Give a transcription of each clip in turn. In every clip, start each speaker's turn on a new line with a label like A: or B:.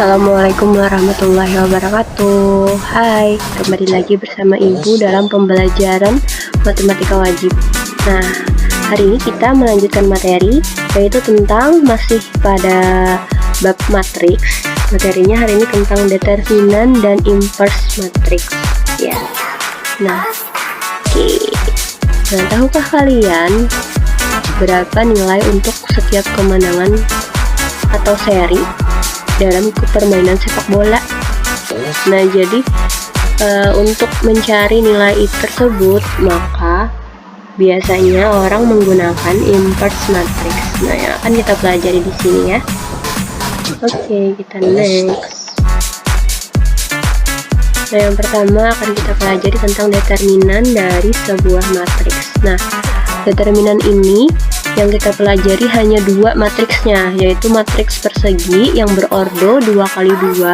A: Assalamualaikum warahmatullahi wabarakatuh. Hai, kembali lagi bersama Ibu dalam pembelajaran matematika wajib. Nah, hari ini kita melanjutkan materi, yaitu tentang masih pada bab matriks. Materinya hari ini tentang determinan dan inverse matriks. Ya. Nah, oke. Nah, tahukah kalian berapa nilai untuk setiap kemenangan atau seri dalam permainan sepak bola? Nah, jadi untuk mencari nilai tersebut, maka biasanya orang menggunakan inverse matrix. Nah, yang akan kita pelajari di sini ya. Oke, kita next. Nah, yang pertama akan kita pelajari tentang determinan dari sebuah matriks. Nah, determinan ini yang kita pelajari hanya dua matriksnya, yaitu matriks persegi yang berordo 2x2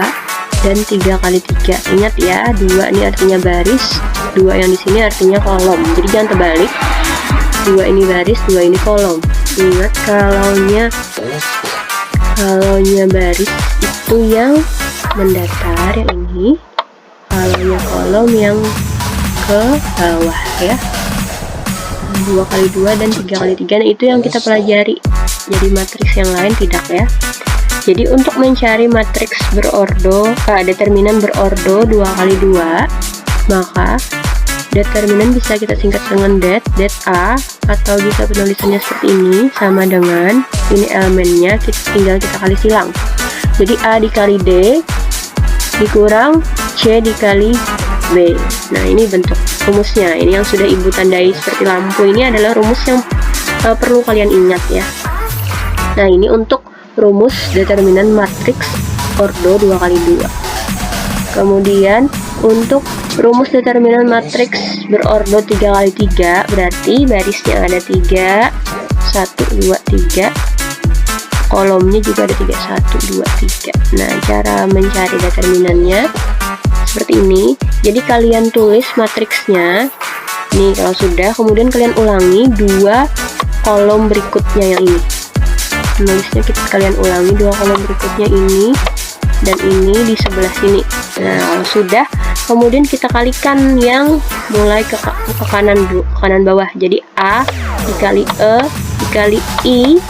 A: dan 3x3. Ingat ya, 2 ini artinya baris, 2 yang di sini artinya kolom. Jadi jangan terbalik. 2 ini baris, 2 ini kolom. Ingat, kalaunya baris itu yang mendatar, yang ini. Kalaunya kolom yang ke bawah ya. 2x2 dan 3x3, nah itu yang kita pelajari. Jadi matriks yang lain tidak ya. Jadi untuk mencari matriks berordo, determinan berordo 2x2, maka determinan bisa kita singkat dengan det A, atau bisa penulisannya seperti ini, sama dengan ini elemennya, tinggal kita kali silang. Jadi A dikali D dikurang C dikali B. Nah, ini bentuk rumusnya. Ini yang sudah Ibu tandai seperti lampu. Ini adalah rumus yang perlu kalian ingat ya. Nah, ini untuk rumus determinan matriks ordo 2x2. Kemudian untuk rumus determinan matriks berordo 3x3, berarti barisnya ada 3, 1, 2, 3. Kolomnya juga ada 3, 1, 2, 3. Nah, cara mencari determinannya seperti ini. Jadi kalian tulis matriksnya nih kalau sudah, kemudian kalian ulangi 2 kolom berikutnya yang ini. Nulisnya kalian ulangi 2 kolom berikutnya ini dan ini di sebelah sini. Nah, kalau sudah, kemudian kita kalikan yang mulai ke kanan bawah. Jadi A dikali E dikali I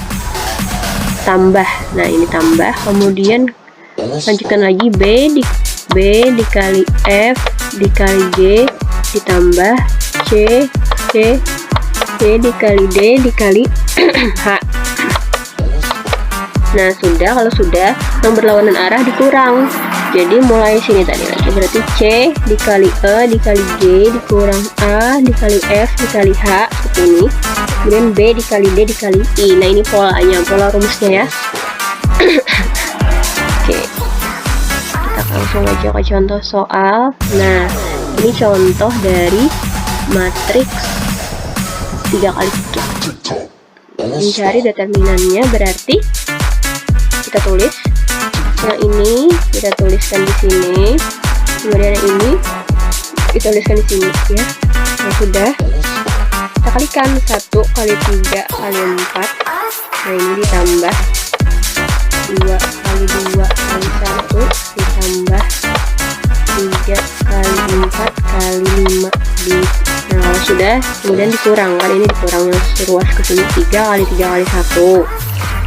A: tambah. Nah, ini tambah. Kemudian lanjutkan lagi B dikali F dikali G ditambah C dikali D dikali H. Nah, sudah. Kalau sudah, yang berlawanan arah dikurang. Jadi mulai sini tadi lagi, berarti C dikali E dikali G dikurang A dikali F dikali H seperti ini. Kemudian B dikali D dikali I. Nah, ini polanya, pola rumusnya ya. Oke, langsung aja ke contoh soal. Nah, ini contoh dari matriks 3x3. Mencari determinannya berarti kita tulis yang ini, kita tuliskan di sini. Kemudian yang ini kita tuliskan di sini ya. Nah, sudah. Kita kalikan 1 kali 3 kali 4. Nah, ini ditambah 2 kali 2 kali 1 ditambah 3 kali 4 kali 5 nah, kalau sudah, kemudian dikurang, kan ini dikurang yang seruas ke sini, 3 kali 3 kali 1,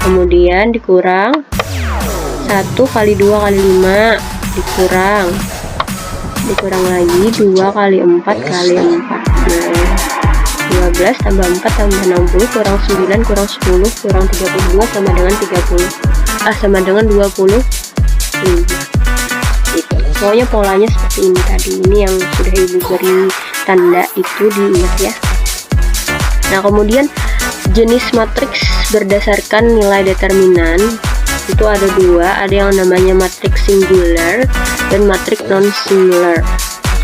A: kemudian dikurang 1 kali 2 kali 5 dikurang lagi 2 kali 4 kali 4. Nah, 12 tambah 4 tambah 60 kurang 9 kurang 10 kurang 32 sama dengan 30. Sama dengan 20. Itu. Pokoknya polanya seperti ini tadi. Ini yang sudah Ibu beri tanda itu diingat ya. Nah, kemudian jenis matriks berdasarkan nilai determinan itu ada 2. Ada yang namanya matriks singular dan matriks non singular.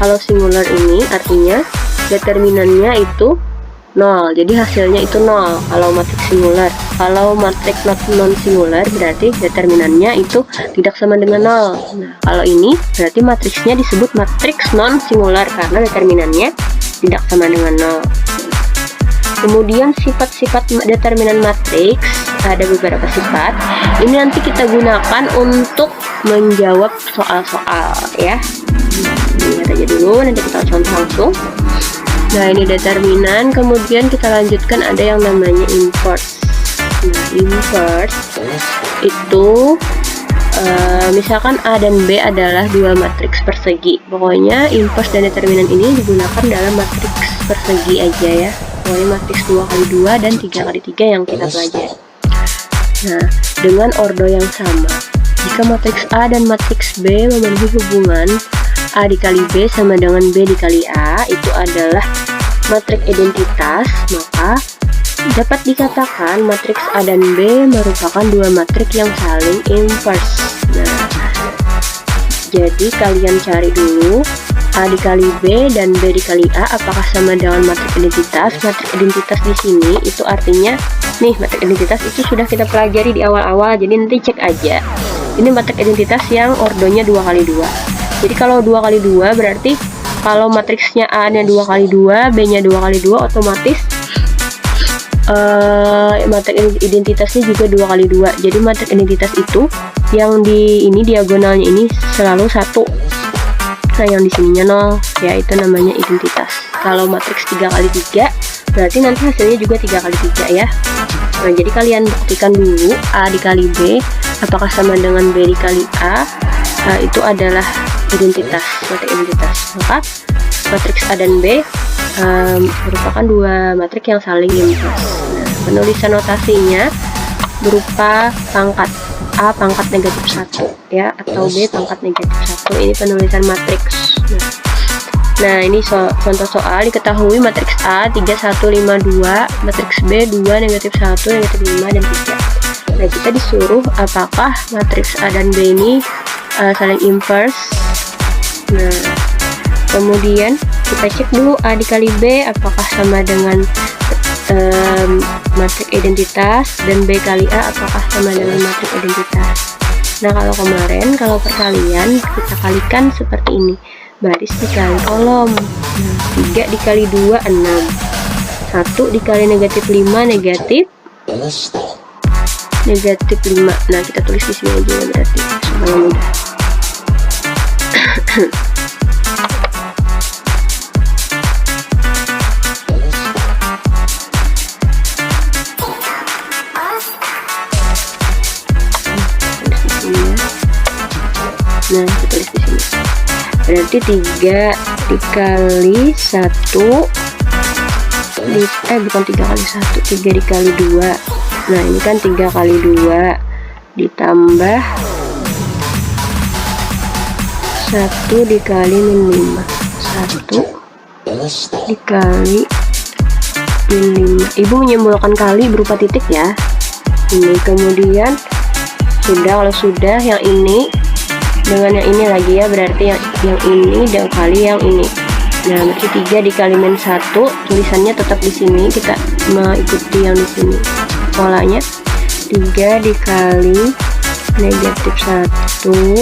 A: Kalau singular ini artinya determinannya itu 0, jadi hasilnya itu 0 kalau matriks singular. Kalau matriks non singular berarti determinannya itu tidak sama dengan 0. Nah, kalau ini berarti matriksnya disebut matriks non singular karena determinannya tidak sama dengan 0. Kemudian sifat-sifat determinan matriks, ada beberapa sifat. Ini nanti kita gunakan untuk menjawab soal-soal ya. Lihat aja dulu, nanti kita contoh langsung. Nah, ini determinan, kemudian kita lanjutkan ada yang namanya inverse. Nah, inverse itu misalkan A dan B adalah dua matriks persegi. Pokoknya inverse dan determinan ini digunakan dalam matriks persegi aja ya. Pokoknya matriks 2x2 dan 3x3 yang kita pelajari. Nah, dengan ordo yang sama, jika matriks A dan matriks B memenuhi hubungan A dikali B sama dengan B dikali A, itu adalah matriks identitas, maka dapat dikatakan matriks A dan B merupakan dua matriks yang saling inverse. Nah, jadi kalian cari dulu A dikali B dan B dikali A apakah sama dengan matriks identitas. Matriks identitas di sini itu artinya nih, matriks identitas itu sudah kita pelajari di awal-awal, jadi nanti cek aja. Ini matriks identitas yang ordonya 2x2. Jadi kalau 2x2 berarti kalau matriksnya A-nya 2x2, B-nya 2x2, otomatis matriks identitasnya juga 2x2. Jadi matriks identitas itu yang di ini diagonalnya ini selalu 1. Nah, yang di sininya 0, ya itu namanya identitas. Kalau matriks 3x3 berarti nanti hasilnya juga 3x3 ya. Nah, jadi kalian buktikan dulu A dikali B apakah sama dengan B dikali A. Itu adalah identitas, matriks identitas. Maka matriks A dan B merupakan dua matriks yang saling inverse. Nah, penulisan notasinya berupa pangkat A pangkat negatif 1 ya, atau B pangkat negatif 1. Ini penulisan matriks. Nah, ini contoh soal. Diketahui matriks A 3, 1, 5, 2, matriks B 2, negatif 1, negatif 5, dan 3. Nah, kita disuruh apakah matriks A dan B ini saling inverse. Nah, kemudian kita cek dulu A dikali B apakah sama dengan matriks identitas, dan B kali A apakah sama dengan matriks identitas. Nah, kalau kemarin, kalau perkalian kita kalikan seperti ini, baris dikali kolom. Nah, 3 dikali 2 6, 1 dikali negatif 5 negatif 5. Nah, kita tulis di sini aja berarti supaya mudah. Nah, kita tulis di sini. Berarti 3 dikali 1 bukan 3 kali 1, 3 dikali 2. Nah, ini kan 3 kali 2 ditambah 1 dikali min 5. 1 dikali min 5. Ibu menyimpulkan kali berupa titik ya. Ini kemudian kalau sudah yang ini dengan yang ini lagi ya, berarti yang ini dan kali yang ini. Nah, berarti 3 dikali min 1, tulisannya tetap di sini, kita mengikuti yang di sini. Polanya 3 dikali negatif 1,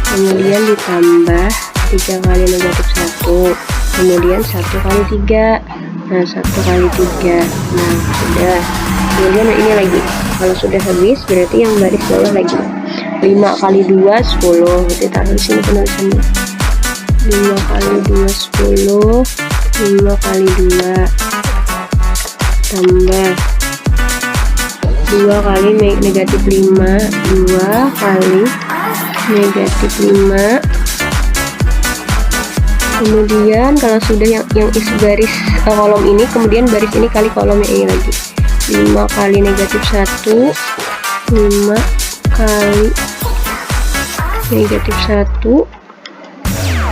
A: kemudian ditambah 3 kali negatif 1, kemudian 1 kali 3. Nah, 1 kali 3. Nah, sudah. Kemudian ini lagi. Kalau sudah habis berarti yang baris bawah lagi. 5 kali 2 10. Berarti taruh di sini penulisannya. 5 kali 2 10. 5 kali 2 tambah 2 kali negatif 5. 2 kali negatif 5. Kemudian kalau sudah yang isi garis kolom ini, kemudian baris ini kali kolomnya ini lagi. 5 kali negatif 1, 5 kali negatif 1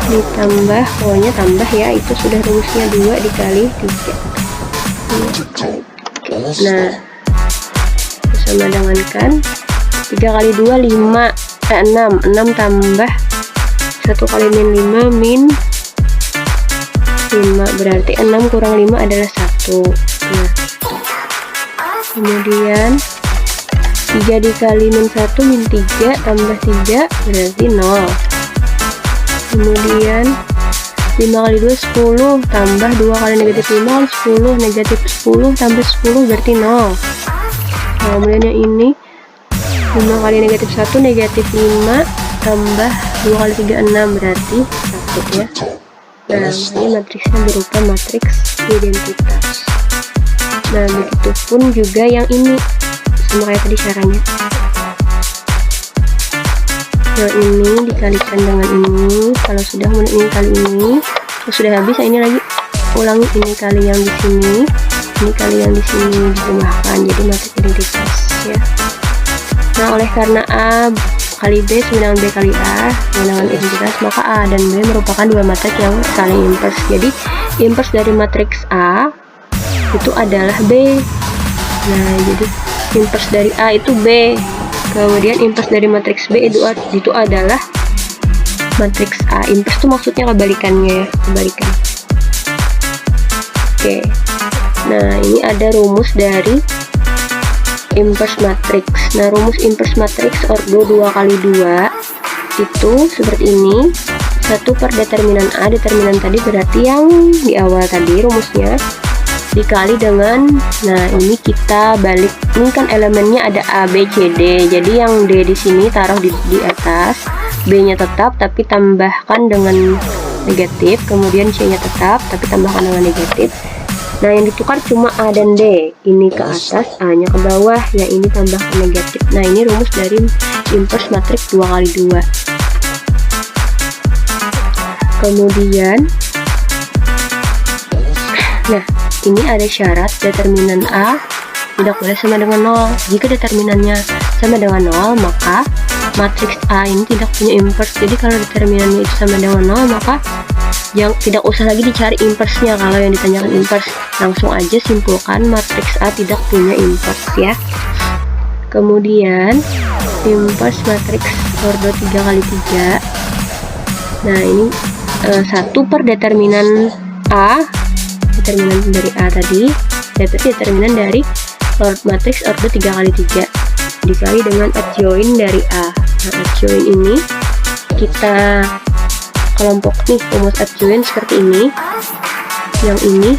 A: ditambah, pokoknya tambah ya, itu sudah rumusnya 2 dikali 3. 2 kali 3. Nah, sama dengan kan 3 kali 2 5, 6 tambah 1 kali min 5 min 5, berarti 6 kurang 5 adalah 1. Nah, kemudian 3 dikali min 1 min 3 tambah 3 berarti 0. Kemudian 5 kali 2 10 tambah 2 kali negatif 5 10, negatif 10 tambah 10 berarti 0. Nah, kemudian yang ini 5 kali negatif 1 negatif 5 tambah 2 kali 3 6 berarti 1 ya. Nah, ini matriksnya berupa matriks identitas. Nah, begitupun juga yang ini, sama kayak tadi caranya. Yang ini dikalikan dengan ini. Kalau sudah ini kali ini, kalau sudah habis, ini lagi ulangi ini kali yang di sini, ini kali yang di sini ditambahkan, jadi matriks identitas ya. Nah, oleh karena A kali B sama dengan B kali A dengan identitas, maka A dan B merupakan dua matriks yang saling invers. Jadi invers dari matriks A itu adalah B. Nah, jadi invers dari A itu B, kemudian invers dari matriks B itu adalah matriks A. Invers itu maksudnya kebalikannya ya, kebalikan. Oke. Nah, ini ada rumus dari inverse matrix. Nah, rumus inverse matrix ordo 2 kali 2 itu seperti ini. 1 per determinan A, determinan tadi berarti yang di awal tadi rumusnya, dikali dengan, nah ini kita balik, ini kan elemennya ada A, B, C, D. Jadi yang D di sini taruh di atas, B-nya tetap tapi tambahkan dengan negatif, kemudian C-nya tetap tapi tambahkan dengan negatif. Nah, yang ditukar cuma A dan D. Ini ke atas, A-nya ke bawah, yang ini tambah ke negatif. Nah, ini rumus dari inverse matrix 2 kali 2. Kemudian, nah, ini ada syarat determinan A tidak boleh sama dengan 0. Jika determinannya sama dengan 0, maka matriks A ini tidak punya inverse. Jadi, kalau determinannya itu sama dengan 0, maka yang tidak usah lagi dicari inversnya. Kalau yang ditanyakan inverse, langsung aja simpulkan matriks A tidak punya inverse ya. Kemudian inverse matriks ordo 3 kali 3. Nah, ini 1 per determinan A, determinan dari A tadi, determinan dari matriks ordo 3 kali 3 dikali dengan adjoint dari A. Nah, adjoint ini kita kelompok nih, rumus adjoint seperti ini. Yang ini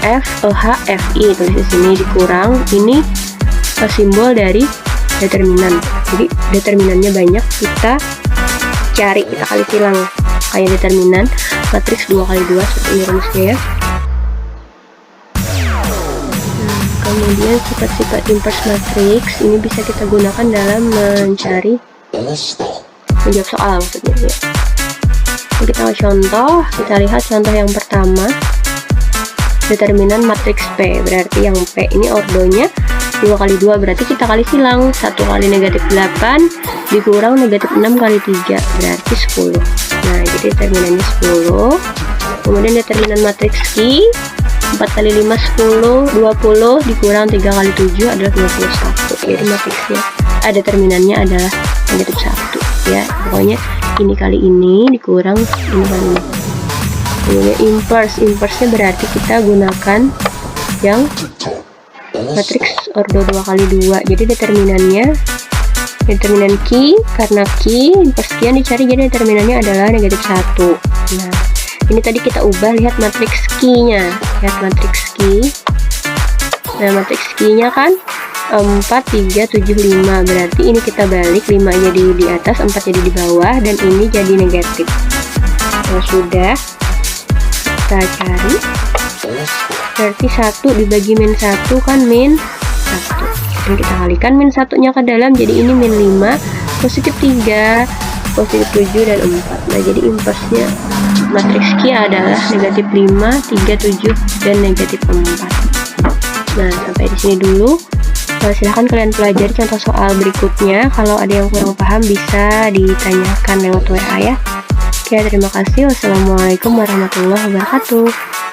A: F, H, F, I tulis di sini, dikurang ini simbol dari determinan. Jadi determinannya banyak, kita cari, kita kali silang kayak determinan matriks 2 kali 2 seperti ini rumusnya ya. Kemudian sifat-sifat inverse matrix ini bisa kita gunakan dalam mencari, menjawab soal maksudnya ya. Kita contoh, kita lihat contoh yang pertama, determinan matriks P, berarti yang P ini ordonya 2 kali 2, berarti kita kali silang, 1 kali negatif 8 dikurang negatif 6 kali 3 berarti 10. Nah, jadi determinannya 10. Kemudian determinan matriks Q, 4 kali 5 10, 20 dikurang 3 kali 7 adalah 21. Jadi matriksnya, determinannya adalah negatif 1 ya. Pokoknya ini kali ini dikurang ini kali ini. Kemudian inverse-nya berarti kita gunakan yang matriks ordo 2 kali 2. Jadi determinan Q, karena Q inverse Q yang dicari, jadi determinannya adalah negatif 1. Nah, ini tadi kita ubah, lihat matriks Q-nya, lihat matriks Q. Nah, matriks Q-nya kan 4, 3, 7, 5. Berarti ini kita balik, 5 jadi di atas, 4 jadi di bawah, dan ini jadi negatif. Nah, sudah kita cari, berarti 1 dibagi min 1 kan min 1. Dan kita kalikan min 1-nya ke dalam, jadi ini min 5, positif 3, positif 7, dan 4. Nah, jadi inverse-nya matriks Q adalah negatif 5, 3, 7, dan negatif 4. Nah, sampai di sini dulu. Silahkan kalian pelajari contoh soal berikutnya. Kalau ada yang kurang paham bisa ditanyakan lewat WA ya. Oke, terima kasih. Wassalamualaikum warahmatullahi wabarakatuh.